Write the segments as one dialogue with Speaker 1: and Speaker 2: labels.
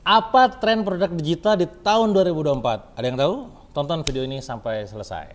Speaker 1: Apa tren produk digital di tahun 2024? Ada yang tahu? Tonton video ini sampai selesai.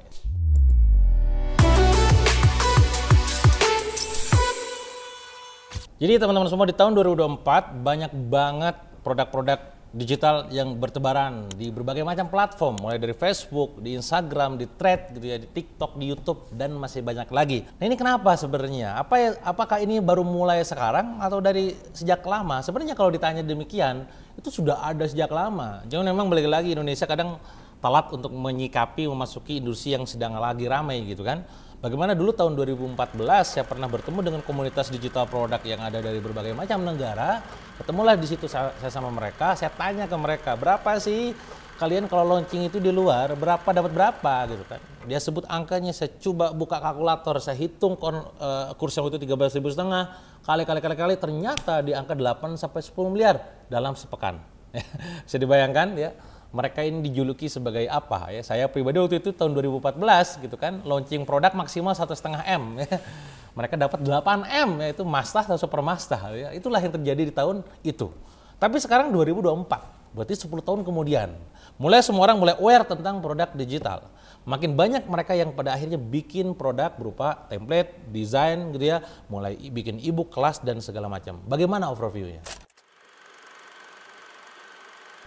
Speaker 1: Jadi teman-teman semua, di tahun 2024 banyak banget produk-produk digital yang bertebaran di berbagai macam platform, mulai dari Facebook, di Instagram, di Thread gitu ya, di TikTok, di YouTube, dan masih banyak lagi. Nah, ini kenapa sebenarnya? Apakah ini baru mulai sekarang atau dari sejak lama? Sebenarnya kalau ditanya demikian, itu sudah ada sejak lama. Jangan, memang balik lagi Indonesia kadang telat untuk menyikapi memasuki industri yang sedang lagi ramai gitu kan. Bagaimana dulu tahun 2014 saya pernah bertemu dengan komunitas digital produk yang ada dari berbagai macam negara. Ketemulah di situ saya sama mereka, saya tanya ke mereka, berapa sih kalian kalau launching itu di luar, berapa dapat berapa gitu kan. Dia sebut angkanya, saya coba buka kalkulator, saya hitung kurs yang itu 13.500 kali, ternyata di angka 8 sampai 10 miliar dalam sepekan. Bisa dibayangkan ya. Mereka ini dijuluki sebagai apa ya? Saya pribadi waktu itu tahun 2014 gitu kan, launching produk maksimal 1,5 M. Ya. Mereka dapat 8 M, yaitu Mastah atau Super Mastah. Ya. Itulah yang terjadi di tahun itu. Tapi sekarang 2024, berarti 10 tahun kemudian. Mulai semua orang mulai aware tentang produk digital. Makin banyak mereka yang pada akhirnya bikin produk berupa template, desain gitu ya, mulai bikin e-book, kelas dan segala macam. Bagaimana overview-nya?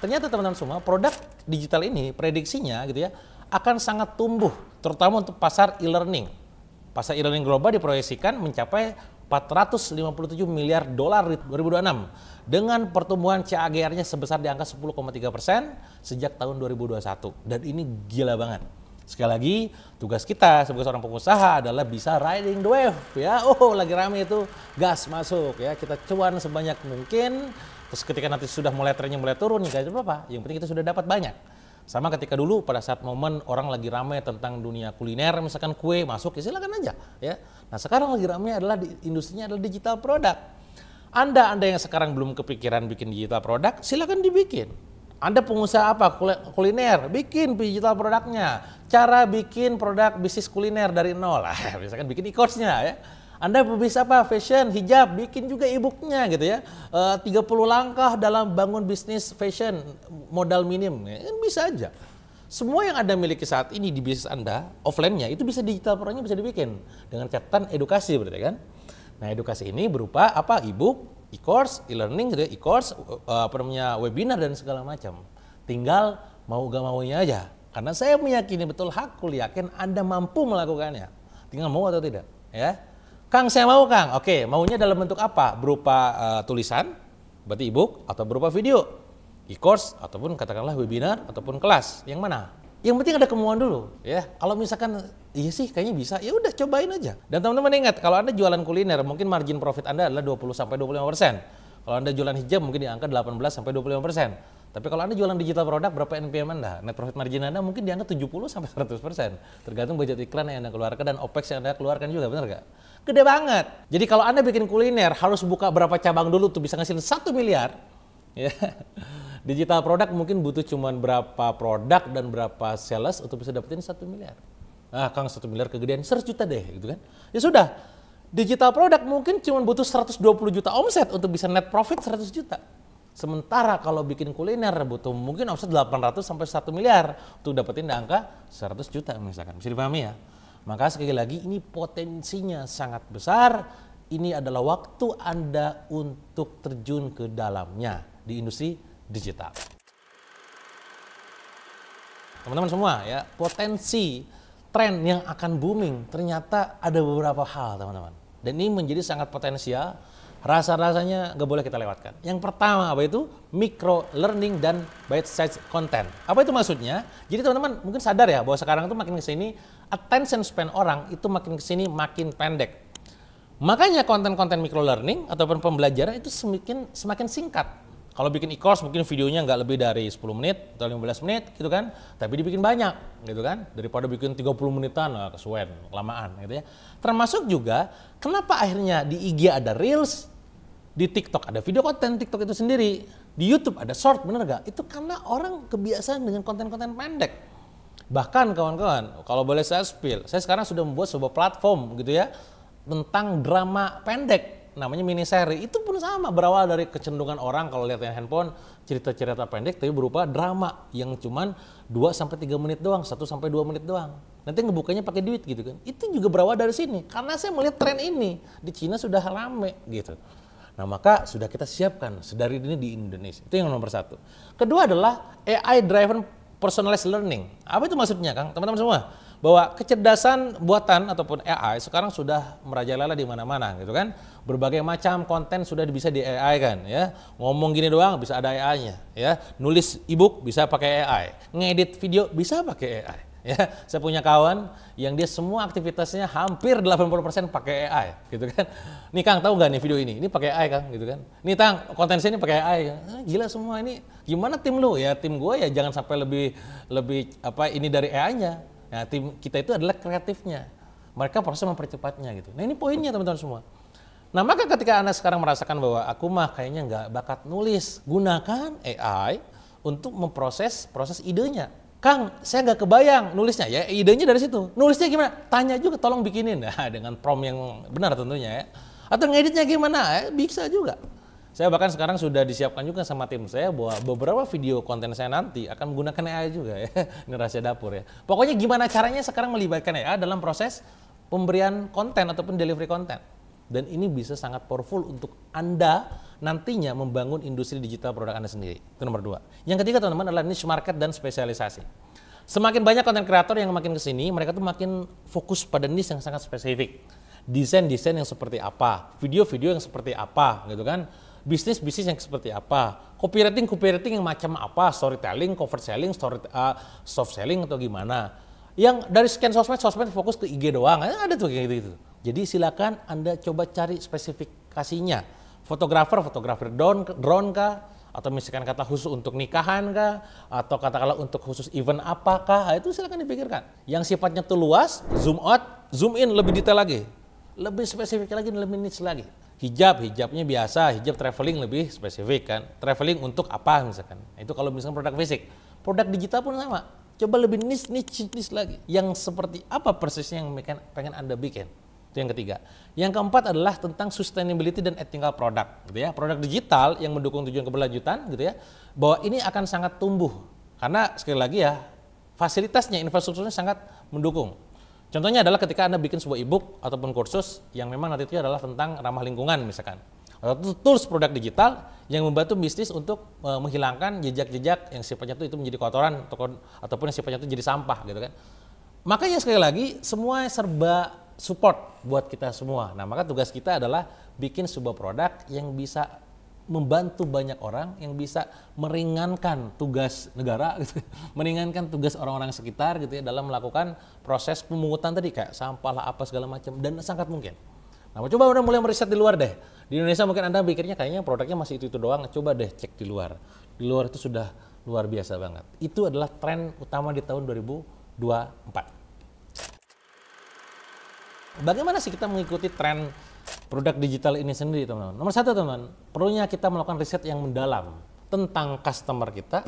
Speaker 1: Ternyata teman-teman semua, produk digital ini prediksinya gitu ya akan sangat tumbuh, terutama untuk pasar e-learning. Pasar e-learning global diproyeksikan mencapai 457 miliar dolar di 2026 dengan pertumbuhan CAGR-nya sebesar di angka 10,3% sejak tahun 2021, dan ini gila banget. Sekali lagi, tugas kita sebagai seorang pengusaha adalah bisa riding the wave ya. Oh, lagi rame itu, gas masuk ya, kita cuan sebanyak mungkin. Terus ketika nanti sudah mulai trennya mulai turun, ya apa? Yang penting kita sudah dapat banyak. Sama ketika dulu pada saat momen orang lagi ramai tentang dunia kuliner, misalkan kue masuk, ya silakan aja ya. Nah, sekarang lagi ramai adalah industrinya adalah digital produk. Anda yang sekarang belum kepikiran bikin digital produk, silakan dibikin. Anda pengusaha apa? Kuliner, bikin digital produknya. Cara bikin produk bisnis kuliner dari nol. Misalkan bikin e-course-nya ya. Anda bisa apa? Fashion, hijab, bikin juga e-booknya gitu ya. 30 langkah dalam bangun bisnis fashion, modal minim. Ya, bisa aja. Semua yang Anda miliki saat ini di bisnis Anda, offline-nya, itu bisa digital produknya bisa dibikin. Dengan catatan edukasi berarti kan. Nah, edukasi ini berupa apa? E-book, e-course, e-learning gitu ya, e-course, webinar dan segala macam. Tinggal mau gak maunya aja. Karena saya meyakini betul, hakul yakin Anda mampu melakukannya. Tinggal mau atau tidak, ya. Kang, saya mau Kang. Oke, maunya dalam bentuk apa? Berupa tulisan, berarti e-book, atau berupa video, e-course, ataupun katakanlah webinar, ataupun kelas. Yang mana? Yang penting ada kemauan dulu, ya. Kalau misalkan, iya sih kayaknya bisa, ya udah cobain aja. Dan teman-teman ingat, kalau Anda jualan kuliner, mungkin margin profit Anda adalah 20-25%. Kalau Anda jualan hijab, mungkin di angka 18-25%. Tapi kalau Anda jualan digital produk, berapa NPM Anda? Net profit margin Anda mungkin di angka 70-100%. Tergantung budget iklan yang Anda keluarkan dan OPEX yang Anda keluarkan juga, benar nggak? Gede banget. Jadi kalau Anda bikin kuliner, harus buka berapa cabang dulu tuh bisa ngasilin 1 miliar. Ya. Digital produk mungkin butuh cuman berapa produk dan berapa sales untuk bisa dapetin 1 miliar. Ah, Kang, 1 miliar kegedean, 100 juta deh gitu kan. Ya sudah, digital produk mungkin cuma butuh 120 juta omset untuk bisa net profit 100 juta. Sementara kalau bikin kuliner butuh mungkin omset 800 sampai 1 miliar untuk dapetin di angka 100 juta misalkan. Bisa dipahami ya? Maka sekali lagi ini potensinya sangat besar. Ini adalah waktu Anda untuk terjun ke dalamnya di industri digital. Teman-teman semua ya, potensi tren yang akan booming ternyata ada beberapa hal teman-teman. Dan ini menjadi sangat potensial. Rasa-rasanya nggak boleh kita lewatkan. Yang pertama apa itu? Micro learning dan bite size content. Apa itu maksudnya? Jadi teman-teman mungkin sadar ya bahwa sekarang itu makin kesini attention span orang itu makin kesini makin pendek. Makanya konten-konten micro learning ataupun pembelajaran itu semakin singkat. Kalau bikin e-course mungkin videonya nggak lebih dari 10 menit atau 15 menit gitu kan. Tapi dibikin banyak gitu kan. Daripada bikin 30 menitan, kesuwen, kelamaan gitu ya. Termasuk juga kenapa akhirnya di IG ada Reels, di TikTok ada video konten TikTok itu sendiri, di YouTube ada short, bener gak? Itu karena orang kebiasaan dengan konten-konten pendek. Bahkan kawan-kawan, kalau boleh saya spill, saya sekarang sudah membuat sebuah platform gitu ya, tentang drama pendek. namanya mini seri. Itu pun sama, berawal dari kecenderungan orang kalau lihat handphone, cerita-cerita pendek tapi berupa drama yang cuman 2-3 menit doang, 1-2 menit doang. Nanti ngebukanya pakai duit gitu kan. Itu juga berawal dari sini. Karena saya melihat tren ini di Cina sudah rame gitu. Nah maka sudah kita siapkan sedari ini di Indonesia. Itu yang nomor satu. Kedua adalah AI driven personalized learning. Apa itu maksudnya Kang? Teman-teman semua, bahwa kecerdasan buatan ataupun AI sekarang sudah merajalela di mana-mana gitu kan. Berbagai macam konten sudah bisa di AI kan ya. Ngomong gini doang bisa ada AI-nya ya. Nulis ebook bisa pakai AI. Ngedit video bisa pakai AI. Ya, saya punya kawan yang dia semua aktivitasnya hampir 80% pakai AI gitu kan. Nih Kang, tahu nggak nih video ini? Ini pakai AI Kang gitu kan. Nih Tang, konten saya ini pakai AI. Gila semua ini. Gimana tim lu? Ya tim gue ya jangan sampai lebih apa ini dari AI-nya. Nah, tim kita itu adalah kreatifnya. Mereka proses mempercepatnya gitu. Nah, ini poinnya teman-teman semua. Nah, maka ketika Anda sekarang merasakan bahwa aku mah kayaknya nggak bakat nulis, gunakan AI untuk memproses idenya. Kang, saya nggak kebayang nulisnya ya, idenya dari situ. Nulisnya gimana? Tanya juga, tolong bikinin. Nah, dengan prompt yang benar tentunya ya. Atau ngeditnya gimana? Bisa juga. Saya bahkan sekarang sudah disiapkan juga sama tim saya bahwa beberapa video konten saya nanti akan menggunakan AI juga ya. Ini rahasia dapur ya. Pokoknya gimana caranya sekarang melibatkan AI dalam proses pemberian konten ataupun delivery konten. Dan ini bisa sangat powerful untuk Anda nantinya membangun industri digital produk Anda sendiri. Itu nomor 2. Yang ketiga teman-teman adalah niche market dan spesialisasi. Semakin banyak konten kreator yang makin kesini, mereka tuh makin fokus pada niche yang sangat spesifik. Desain-desain yang seperti apa, video-video yang seperti apa gitu kan. Bisnis-bisnis yang seperti apa, copywriting yang macam apa, storytelling, cover selling, soft selling atau gimana. Yang dari sekian sosmed fokus ke IG doang, ada tuh kayak gitu. Jadi silakan Anda coba cari spesifikasinya. Fotografer drone kah? Atau misalkan kata khusus untuk nikahan kah? Atau katakanlah untuk khusus event apakah? Itu silakan dipikirkan. Yang sifatnya tuh luas, zoom out, zoom in lebih detail lagi. Lebih spesifik lagi, lebih niche lagi. Hijabnya biasa, hijab traveling lebih spesifik kan. Traveling untuk apa misalkan. Itu kalau misalkan produk fisik. Produk digital pun sama. Coba lebih niche lagi. Yang seperti apa persisnya yang pengen Anda bikin. Itu yang ketiga. Yang keempat adalah tentang sustainability dan ethical product, gitu ya. Produk digital yang mendukung tujuan keberlanjutan, gitu ya. Bahwa ini akan sangat tumbuh karena sekali lagi ya fasilitasnya, infrastrukturnya sangat mendukung. Contohnya adalah ketika Anda bikin sebuah e-book ataupun kursus yang memang nanti itu adalah tentang ramah lingkungan misalkan. Atau tools produk digital yang membantu bisnis untuk menghilangkan jejak-jejak yang sifatnya itu menjadi kotoran ataupun yang sifatnya itu jadi sampah, gitu kan. Makanya sekali lagi semua serba support buat kita semua. Nah, maka tugas kita adalah bikin sebuah produk yang bisa membantu banyak orang, yang bisa meringankan tugas negara, gitu, meringankan tugas orang-orang sekitar gitu ya dalam melakukan proses pemungutan tadi kayak sampah lah apa segala macam dan sangat mungkin. Nah, coba udah mulai meriset di luar deh. Di Indonesia mungkin Anda pikirnya kayaknya produknya masih itu doang. Coba deh cek di luar. Di luar itu sudah luar biasa banget. Itu adalah tren utama di tahun 2024. Bagaimana sih kita mengikuti tren produk digital ini sendiri teman-teman? Nomor satu teman-teman, perlunya kita melakukan riset yang mendalam tentang customer kita,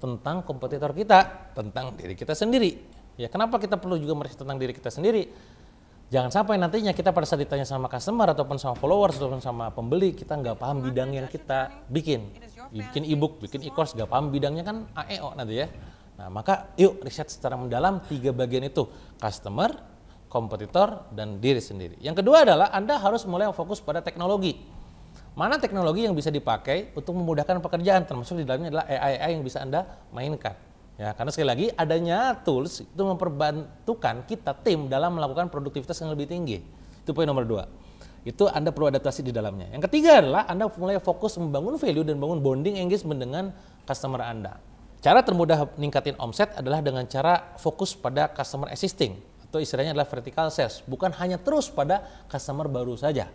Speaker 1: tentang kompetitor kita, tentang diri kita sendiri. Ya, kenapa kita perlu juga meriset tentang diri kita sendiri? Jangan sampai nantinya kita pada saat ditanya sama customer ataupun sama followers ataupun sama pembeli, kita nggak paham bidang yang kita bikin. Bikin e-book, bikin e-course, nggak paham bidangnya kan AEO nanti ya. Nah, maka yuk riset secara mendalam 3 bagian itu, customer, kompetitor, dan diri sendiri. Yang kedua adalah Anda harus mulai fokus pada teknologi. Mana teknologi yang bisa dipakai untuk memudahkan pekerjaan, termasuk di dalamnya adalah AI yang bisa Anda mainkan. Ya, karena sekali lagi adanya tools itu memperbantukan kita tim dalam melakukan produktivitas yang lebih tinggi. Itu poin nomor 2. Itu Anda perlu adaptasi di dalamnya. Yang ketiga adalah Anda mulai fokus membangun value dan bangun bonding engagement dengan customer Anda. Cara termudah meningkatin omset adalah dengan cara fokus pada customer existing. Atau istilahnya adalah vertical sales. Bukan hanya terus pada customer baru saja.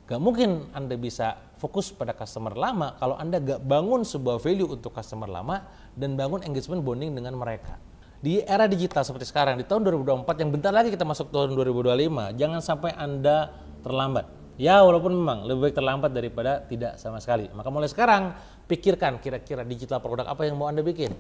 Speaker 1: Gak mungkin Anda bisa fokus pada customer lama kalau Anda gak bangun sebuah value untuk customer lama dan bangun engagement bonding dengan mereka. Di era digital seperti sekarang, di tahun 2024 yang bentar lagi kita masuk tahun 2025, jangan sampai Anda terlambat. Ya walaupun memang lebih baik terlambat daripada tidak sama sekali. Maka mulai sekarang pikirkan kira-kira digital produk apa yang mau Anda bikin.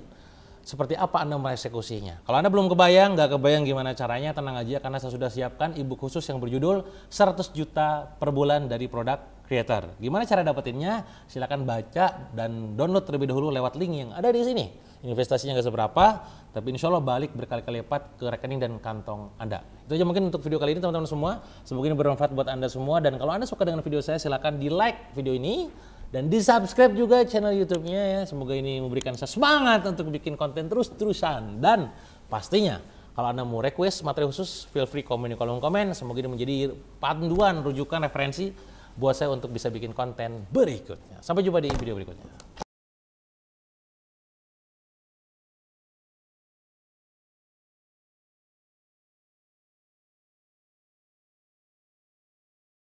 Speaker 1: seperti apa Anda mengeksekusinya. Kalau Anda belum nggak kebayang gimana caranya, tenang aja karena saya sudah siapkan ebook khusus yang berjudul 100 juta per bulan dari produk creator. Gimana cara dapetinnya? Silakan baca dan download terlebih dahulu lewat link yang ada di sini. Investasinya nggak seberapa, tapi insya Allah balik berkali-kali lipat ke rekening dan kantong Anda. Itu aja mungkin untuk video kali ini teman-teman semua. Semoga ini bermanfaat buat Anda semua. Dan kalau Anda suka dengan video saya, silakan di like video ini. Dan di subscribe juga channel YouTube-nya ya. Semoga ini memberikan saya semangat untuk bikin konten terus-terusan. Dan pastinya kalau Anda mau request materi khusus, feel free komen di kolom komen. Semoga ini menjadi panduan, rujukan, referensi buat saya untuk bisa bikin konten berikutnya. Sampai jumpa di video berikutnya.